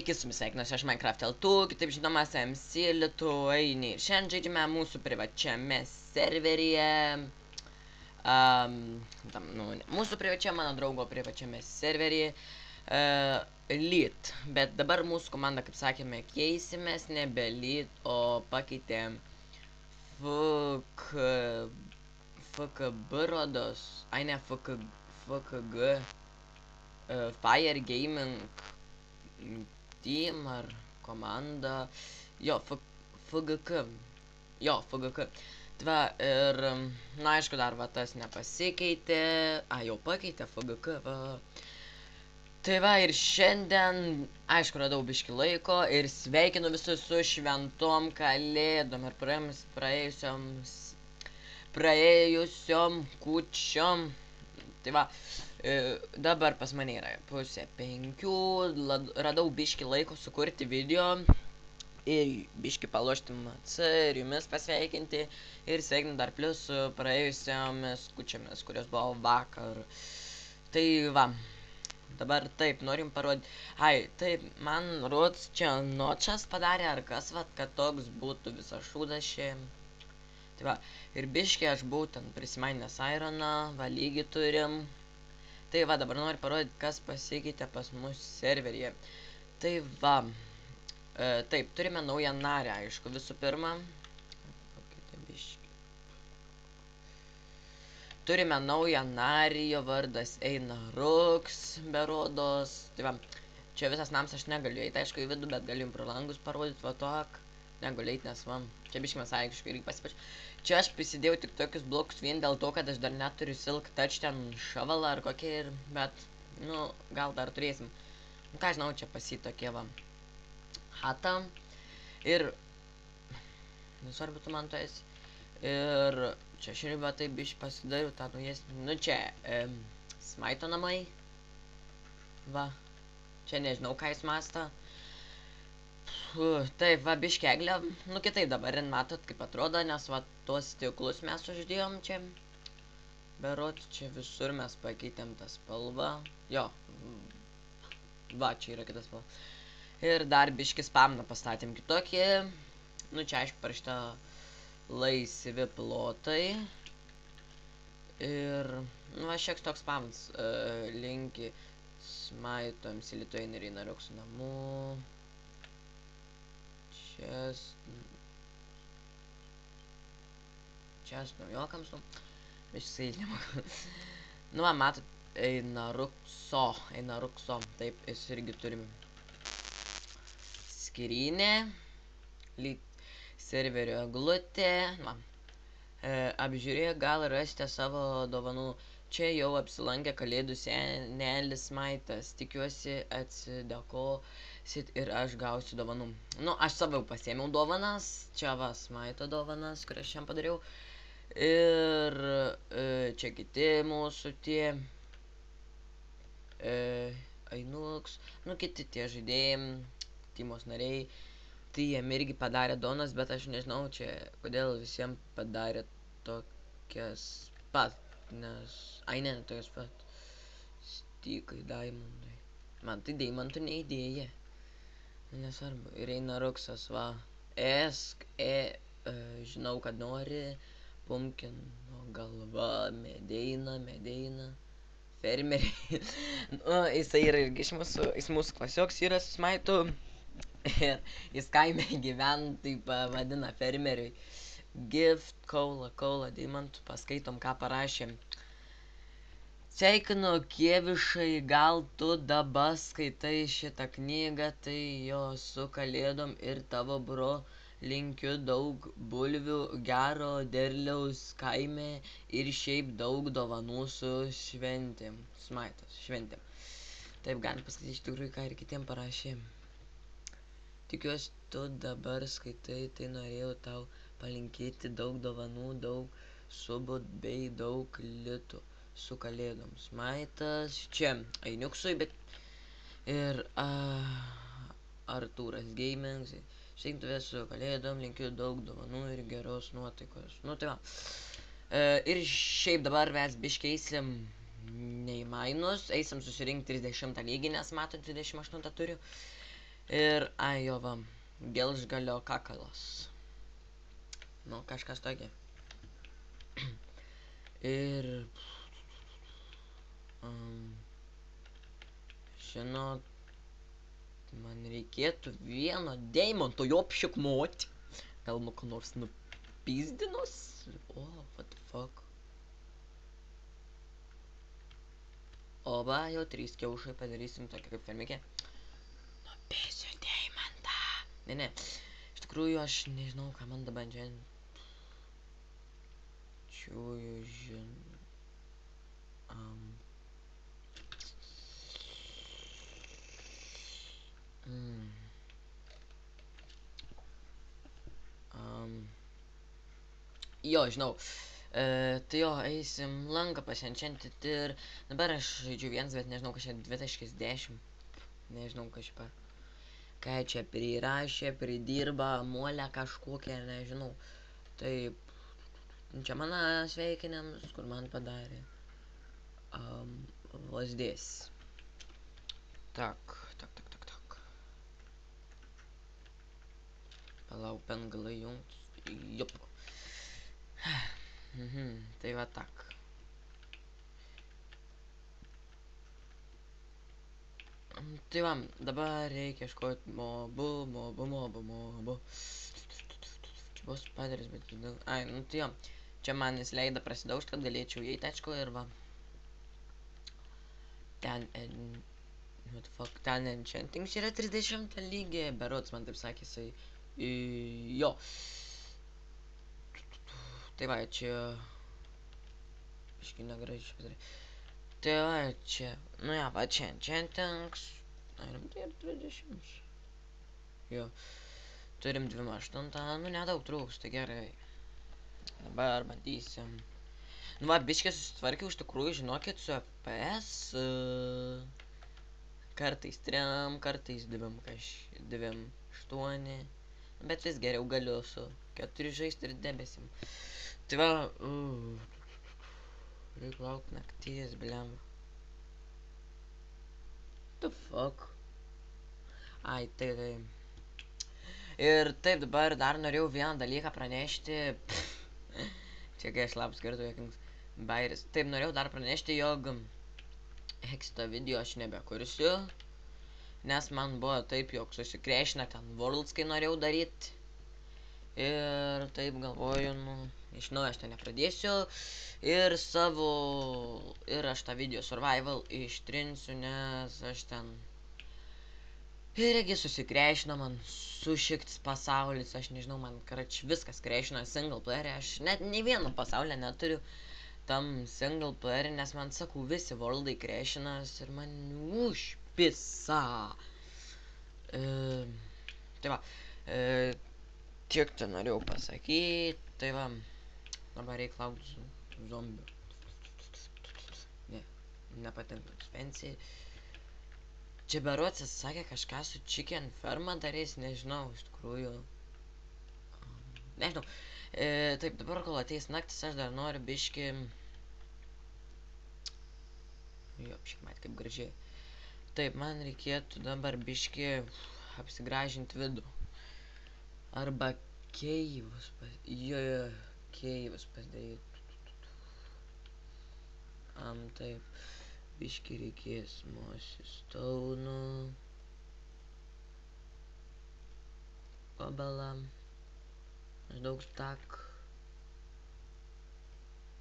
Sveiki, su jumis sveikinuosi aš Minecraft LT, kitaip žinomas MC Litu Aini. Ir šiandien žaidžiame mūsų privačiame serveryje. Mūsų privačiame, mano draugo privačiame serveryje. Lit. Bet dabar mūsų komanda, kaip sakėme, keisimės, nebe Lit, o pakeitėm FKB rodos. Ai ne, FKG. Fire Gaming Team ar komanda. Jo, FGK. Jo, FGK. Tai va, ir, na, aišku, dar va tas nepasikeitė. Jau pakeitė FGK, va. Tai va, ir šiandien, aišku, radau biškį laiko ir sveikinu visus su šventom kalėdom ir praėjusiom kūčiom. Tai va, dabar pas mane yra 4:30, radau biškį laiko sukurti video ir biškį palošti MC ir jumis pasveikinti ir sveikinu dar plius su praėjusiomis kūčiomis, kurios buvo vakar. Tai va, dabar taip, norim parodyti. Taip, man rods čia nočas padarė ar kas, va, kad toks būtų visas šūdas šiandien. Tai va, ir biškį aš buvau ten prisimainęs Ironą, va, lygiai turim. Tai va, dabar noriu parodyti, kas pasikeitė pas mus serveryje. Tai va, taip, turime naują narę, aišku, visų pirma. Turime naują narį, jo vardas Einaruks, berodos. Tai va, čia visas nams aš negaliu eiti, aišku, į vidų, bet galiu pro langus parodyti, va tok. Negaliu eiti, nes va, čia biškį mes aišku irgi pasipačiu. Čia aš prisidėjau tik tokius blokus vien dėl to, kad aš dar neturiu Silk Touch ten šavalą ar kokie ir, bet, nu, gal dar turėsim. Nu, ką žinau, čia pasi tokie va hata. Ir, nesvarbu tu man to esi. Ir čia aš irgi va taip biškį pasidariau tą naujesnį. Nu, čia, Smito namai. Va, čia nežinau, ką jis mąsta. Taip, va, biškį eglė, nu kitaip dabar matot, kaip atrodo, nes va, tuos stiklus mes uždėjom čia. Berot, čia visur mes pakeitėm tą spalvą. Jo, va, čia yra kitas spalva. Ir dar biškį spamną pastatėm kitokį. Nu, čia aišku parašyta laisvi plotai. Ir, nu, va, šieks toks spamnas. Linki Smito MC Litu Aini ir Einaruks namų. Čia naujokams, nu, visai nemoku. Nu, va, matot, Einarukso, taip, jis irgi turim skirynę, serverio eglutė, va, apžiūrėję, gal rasite savo dovanų. Čia jau apsilankė kalėdų senelis Smitas, tikiuosi atsidėkosit ir aš gausiu dovanų. Nu, aš savo pasiėmiau dovanas, čia va Smito dovanas, kurias šiandien padariau. Ir čia kiti mūsų tie Ainuks, nu kiti tie žaidėjai, Timos nariai. Tai jiem irgi padarė donas, bet aš nežinau čia, kodėl visiems padarė tokias pat. Nes, ai ne, tokias pat stikai, diamondai. Man tai deimantų neįdėja. Nesvarbu, ir Einaruksas, va. Žinau, kad nori. Pumpkino galva, medeina, fermeriai. Nu, jisai yra irgi iš mūsų, jis mūsų klasioks yra su Smitu. Ir jis kaime gyvena, taip vadina fermeriui. Gift, kaula, deimantų, paskaitom, ką parašėm. Sveikinu, Kievišai, gal tu dabar skaitai šitą knygą, tai jo su kalėdom ir tavo bro linkiu daug bulvių, gero derliaus kaime ir šiaip daug dovanų su šventėm. Smitas, šventėm. Taip, galim paskaityti iš tikrųjų, ką ir kitiem parašėm. Tikiuosi, tu dabar skaitai, tai norėjau tau palinkėti daug dovanų, daug subų bei daug litų su kalėdom. Smitas, čia Ainiuksui, bet ir Artūras Gaming. Sveikintuvės su kalėdom, linkiu daug dovanų ir geros nuotaikos. Nu tai va. Ir šiaip dabar mes biškiai eisim ne į mainus, eisim susirinkti 30 lygį, nes matot 28 turiu. Ir, ai jo va, gelžgalio kakalas. Nu, kažkas tokia. Ir... žinot, man reikėtų vieno deimanto jopšikmoti. Gal nu ką nors nupizdinus? O, what the fuck. O va, jau 3 kiaušai padarysim tokia kaip fermikė. Nupisiu deimantą. Ne. Iš tikrųjų, aš nežinau, ką man dabar čia... Čiūju, Jo, žinau. Tai jo, eisim langą pasienčinti ir dabar aš žaidžiu vienas, bet nežinau, kad čia 2.10. Nežinau, ką čia ką čia prirašė, pridirba, molę kažkokią, nežinau. Taip, čia mano sveikinėms, kur man padarė. Lazdės. Tak. Palauk, pen galai jungt. Jup. Tai va tak. Tai va, dabar reikia ieškoti mobų. Čia bus padaris, bet... Ai, nu tai jo. Čia man jis leido prasidaužt, kad galėčiau įeiti, aišku, ir va. Ten... What the fuck, ten enchantings yra 30 lygė, berods man taip sakė jisai. Jo. Tai va, čia... Biškai negražiai padarė. Tai va, čia... Nu ja, va, čia enchantings. Ai, rimtai ir 30. Jo. Turim 28, nu nedaug trūks, tai gerai. Dabar bandysim. Nu va, biškai susitvarkiau, iš tikrųjų, žinokit, su FPS. Kartais 3, kartais 2.8. Bet vis geriau galiu su 4 žaisti ir debesim. Tai va, reikia laukti nakties, bliam. The fuck? Ai, tai. Ir taip, dabar dar norėjau vieną dalyką pranešti. Čia kai aš labs kartu jokings bairis. Taip, norėjau dar pranešti, jog Hexito video aš nebekursiu. Nes man buvo taip, jog susikrešina ten Worlds, kai norėjau daryti. Ir taip galvoju, nu, iš naujo aš ten nepradėsiu. Ir aš tą video survival ištrinsiu, nes aš ten... Irgi susikrešino man sušikts pasaulis, aš nežinau, man karač viskas krešino single playerį, aš net nei vieno pasaulio neturiu tam single playerį, nes man sakau, visi worldai krešinas ir man užpisa. Tai va, tiek tai norėjau pasakyti, tai va, dabar reikia laukti zombių. Ne, nepatinka pensijai. Čia berods jis sakė kažką su chicken ferma darys, nežinau, iš tikrųjų. Nežinau. Taip, dabar kol ateis naktis, aš dar noriu biški... Jo, šiek mat kaip gražiai. Taip, man reikėtų dabar biški apsigražinti vidų. Arba keivus keivus pasidaryti. Taip. Biški reikės mosi staunų. Pabalam. Maždaug tak.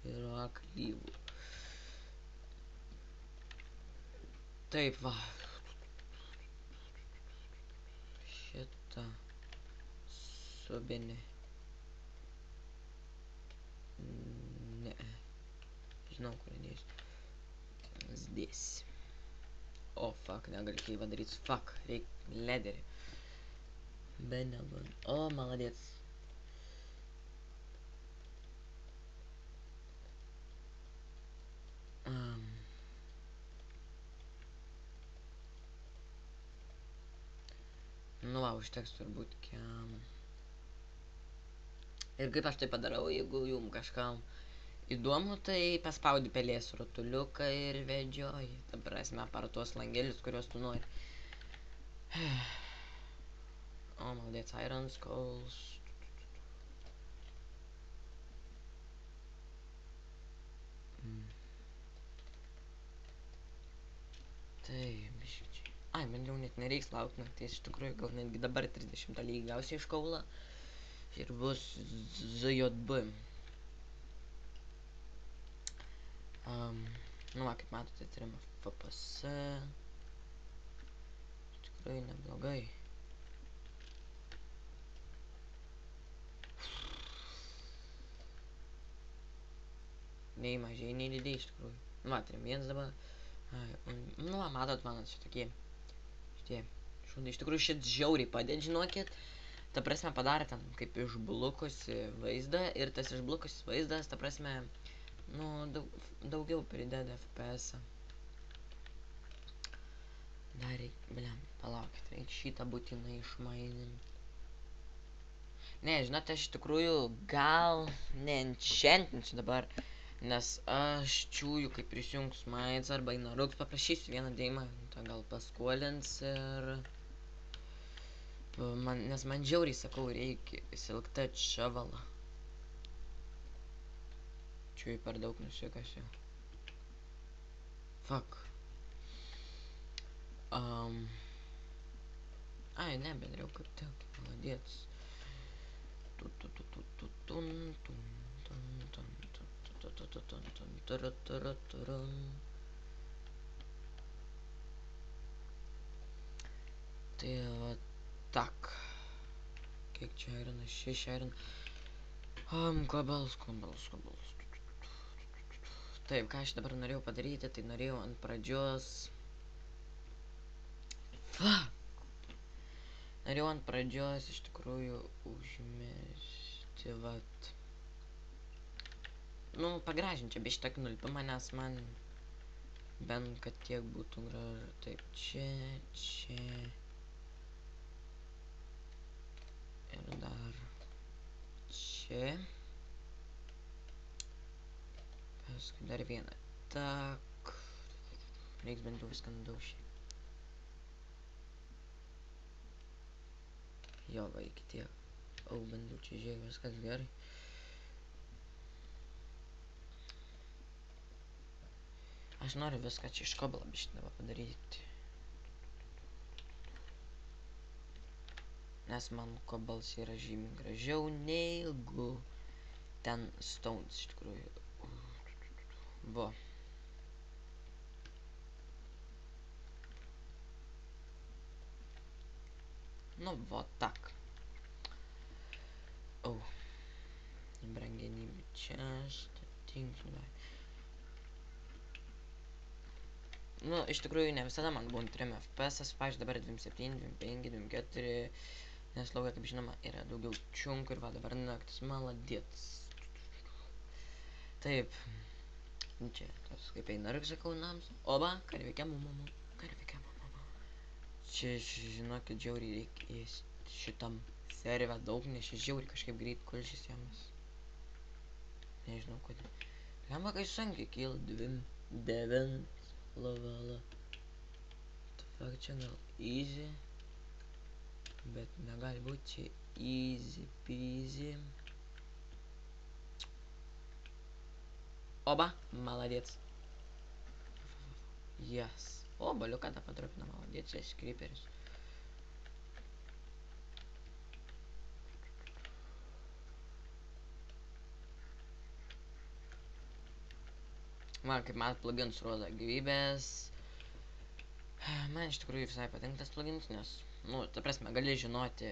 Ir aklyvų. Taip va. Šitą. Subinį. Ne. Žinau, kur dėsiu. Здесь. О, фак, неgali кейva daryt. Фак, reik lederį. Benelon. O, молодец. Nu, va, užteks turbūt kiam. Ir kaip aš tai padarau, jeigu jum kažkam įdomu, tai paspaudi pelės rutuliuką ir vedžioji. Ta prasme, par tuos langelius, kuriuos tu nori. O, молодец, Iron Skulls. Tai, biškičiai. Ai, man jau net nereiks laukti nakties, iš tikrųjų, gal netgi dabar 30 lygį gausiu iš kaulą. Ir bus ZJB. Nu, va, kaip matote, turime FPS. Tikrai neblogai. Nei mažiai, nei didėjai iš tikrųjų. Nu, va, turim vienas dabar. Nu, va, matot, mano šitokie. Šitie. Šūdai, iš tikrųjų, šit žiauriai padėt, žinokit. Ta prasme, padarė ten kaip išblukusi vaizdą. Ir tas išblukusis vaizdas, ta prasme, nu, daugiau prideda FPS-ą. Dar reikia, bliam, palaukit, reikia šitą būtinai išmainint. Ne, žinote, aš iš tikrųjų gal neenčentinsiu dabar, nes aš čiūju, kaip prisijungs Maits arba Inaruks, paprašysiu vieną dėjimą, tą gal paskolins ir... Nes man žiauriai, sakau, reikia įsilgta čavalą. Čiūju per daug nusikasiu. Fuck. Ai, ne, bendriau kaip tik, maladėts. Tai va tak. Kiek čia ironas? 6 iron. Kobals. Taip, ką aš dabar norėjau padaryti, tai norėjau ant pradžios... Norėjau ant pradžios iš tikrųjų užmesti, vat... Nu, pagražinti čia biškį tokį nulipimą, nes man bent kad tiek būtų gražu. Taip, čia. Ir dar čia. Paskui dar vieną. Tak. Reiks bent jau viską nudaužyti. Jo, va, iki tiek. O, bent jau čia žiūrėk, viskas gerai. Aš noriu viską čia iš kobalo biškį dabar padaryti. Nes man kobals yra žymiai gražiau negu ten stones iš tikrųjų. Vo. Nu, vo tak. O. Brangenybių čia, tinklai. Nu, iš tikrųjų ne visada man būna 3 FPS, pavyzdžiui dabar 27, 25, 24, nes laukia, kaip žinoma, yra daugiau čiunkų ir va dabar naktis maladėts. Taip, čia, tas kaip Einaruks sakau nams, oba, karveikia mama. Čia, žinokit, žiauriai reikia šitam serve daug, nes čia žiauriai kažkaip greit kulšis jamas. Nežinau kodėl. Lemba, kai sunkiai kyla 9 levelą. Fuck, čia gal easy. Bet negali būti čia easy peasy. Oba, maladėts. Yes. O, baliuką tą padropina, maladėts, čia skriperis. Man, kaip man plugins rodo gyvybės. Man iš tikrųjų visai patinka tas plugins, nes, nu, ta prasme, gali žinoti,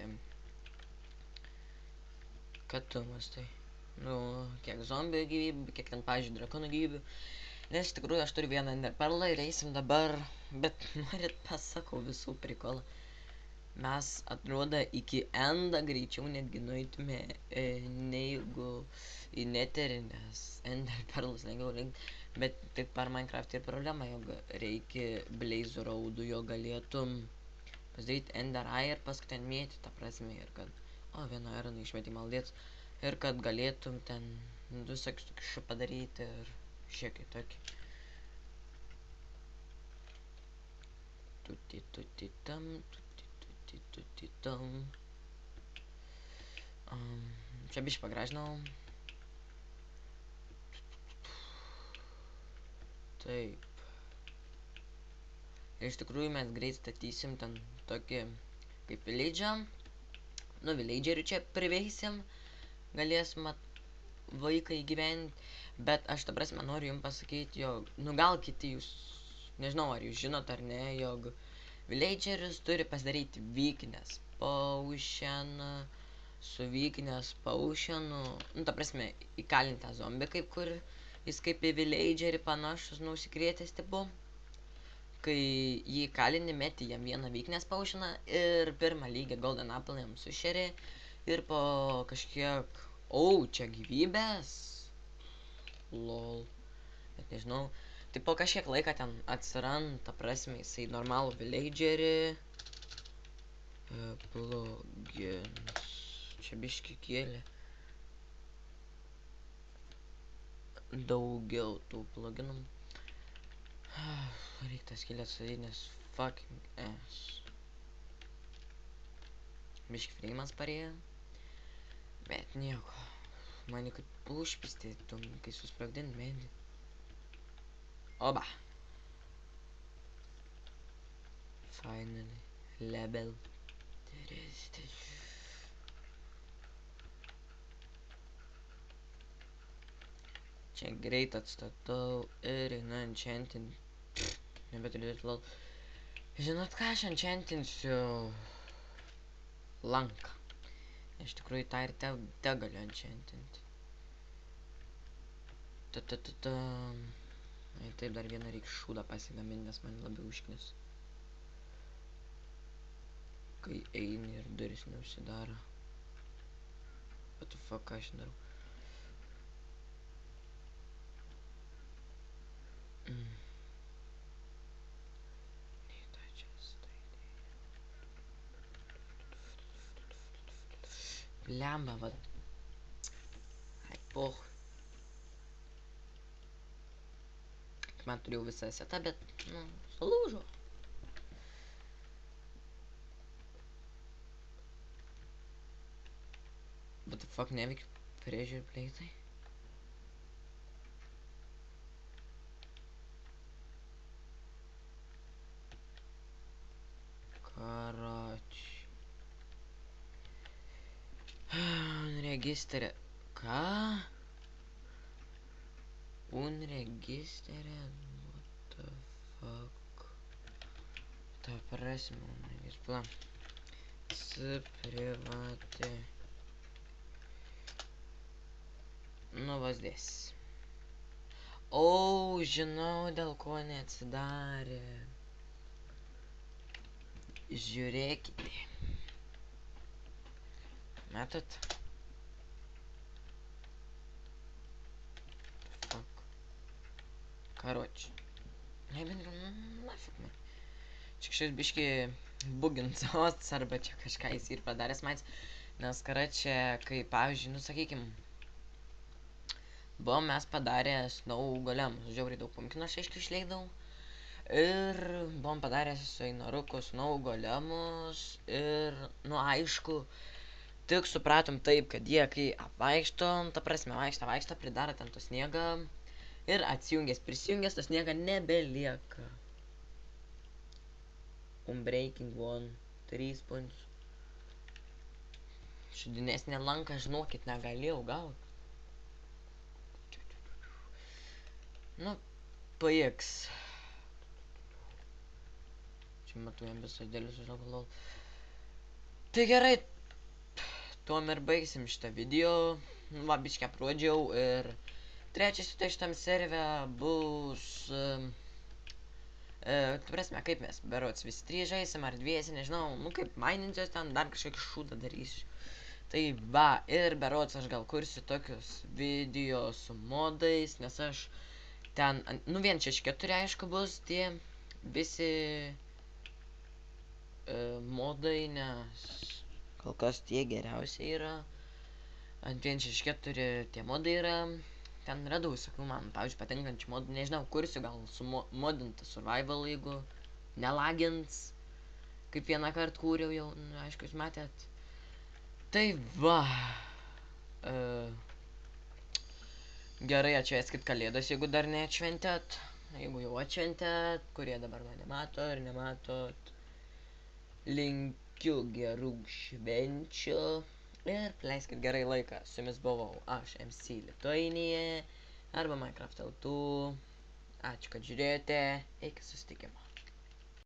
kad tu mastai. Nu, kiek zombių gyvybių, kiek ten, pavyzdžiui, drakonų gyvybių. Nes iš tikrųjų aš turiu vieną enderperlą ir eisim dabar, bet norit pasakau visų prikolą. Mes atrodo iki endą greičiau netgi nueitume neigu į neterį, nes enderperlus lengviau rinkti. Bet tik per Minecraft ir problema, jog reikia blaze raudų, jo galėtum pasidaryti ender eye ir paskui ten mėti, ta prasme, ir kad, o, vieną ironą išmetį maldėts, ir kad galėtum ten visokius tokius padaryti ir šiek tiek tokį. Tuti tam. Čia biškį pagražinau. Taip. Ir iš tikrųjų mes greit statysim ten tokį kaip village'ą. Nu, villagerių čia priveisim. Galėsim vaiką įgyventi. Bet aš ta prasme noriu jums pasakyti, jog, nu gal kiti jūs, nežinau ar jūs žinot ar ne, jog villageris turi pasidaryti weakness potion, su weakness potionu, nu ta prasme įkalintą zombį kaip kur, jis kaip į villagerį panašus, nu užsikrėtęs tipo. Kai jį kalini, meti jam vieną weakness potioną ir pirmą lygį golden apple jam sušeri ir po kažkiek, čia gyvybės, lol, bet nežinau, tai po kažkiek laiką ten atsiranda, ta prasme, jisai normalų villagerį, plugins, čia biški kėlė, daugiau tų pluginų. Reikia tas skylės sudėti, nes fucking ass. Biški freimas parėjo. Bet nieko. Mane kaip užpistė, kai susprogdint medį. Oba. Finally. Level. Čia greit atstatau ir einu enchantinti. Nebeturiu dirti lol. Žinot ką, aš enchantinsiu lanką. Iš tikrųjų tą ir te galiu enchantinti. Taip, dar vieną reikia šūdą pasigaminti, nes man labiau užknis. Kai eini ir duris neužsidaro. What the fuck, ką aš darau? Blemba, va. Ai, poch. Man turėjau visą setą, bet, nu, sulūžo. What the fuck, neveikia pressure plate. Karoči. Unregistrė. Ką? Unregistrė? What the fuck? Ta prasme, unregistrė. Privati. Nu, vasdės. Žinau, dėl ko neatsidarė. Žiūrėkite. Matot? Fuck. Karoči. Nafik man. Čia kažkas biški bugintos arba čia kažką jis ir padaręs man. Nes karoči, kai pavyzdžiui, nu sakykim, buvom mes padarę snow golemus. Žiauriai daug pumpkino aš aiškiai išleidau. Ir buvom padarę su einaruku snow golemus. Ir, nu aišku, tik supratom taip, kad jie kai apvaikštom, ta prasme vaikšto, pridaro ten to sniegą ir prisijungęs, to sniegą nebelieka. Unbreaking 1, 3 points. Šidinesnė lanką, žinokit, negalėjau gauti. Nu, paieks. Čia matuojam visą dėlius, žinok, lol. Tai gerai. Tuom ir baigsim šitą video. Va, biškę aprodžiau ir trečias šitam serve bus... prasme, kaip mes berods visi trys žaisim ar dviesi, nežinau, nu kaip maininsiuos ten, dar kažkokį šūdą darysiu. Tai va, ir berods aš gal kursiu tokius video su modais, nes aš ten, nu 1.6.4 aišku bus tie visi modai, nes kol kas tie geriausiai yra. Ant 1.6.4 tie modai yra. Ten radau visokių man, pavyzdžiui, patinkančių modų, nežinau, kursiu gal su modintą survival, jeigu nelagins, kaip vieną kartą kūriau jau, nu, aišku, jūs matėt. Tai va, Gerai atšvęskit kalėdas, jeigu dar neatšventėt. Jeigu jau atšventėt, kurie dabar mane mato ir nematot. Linkiu gerų švenčių ir leiskit gerai laiką. Su jumis buvau aš, MC Lituainija arba Minecraft Autų. Ačiū, kad žiūrėjote. Iki susitikimo.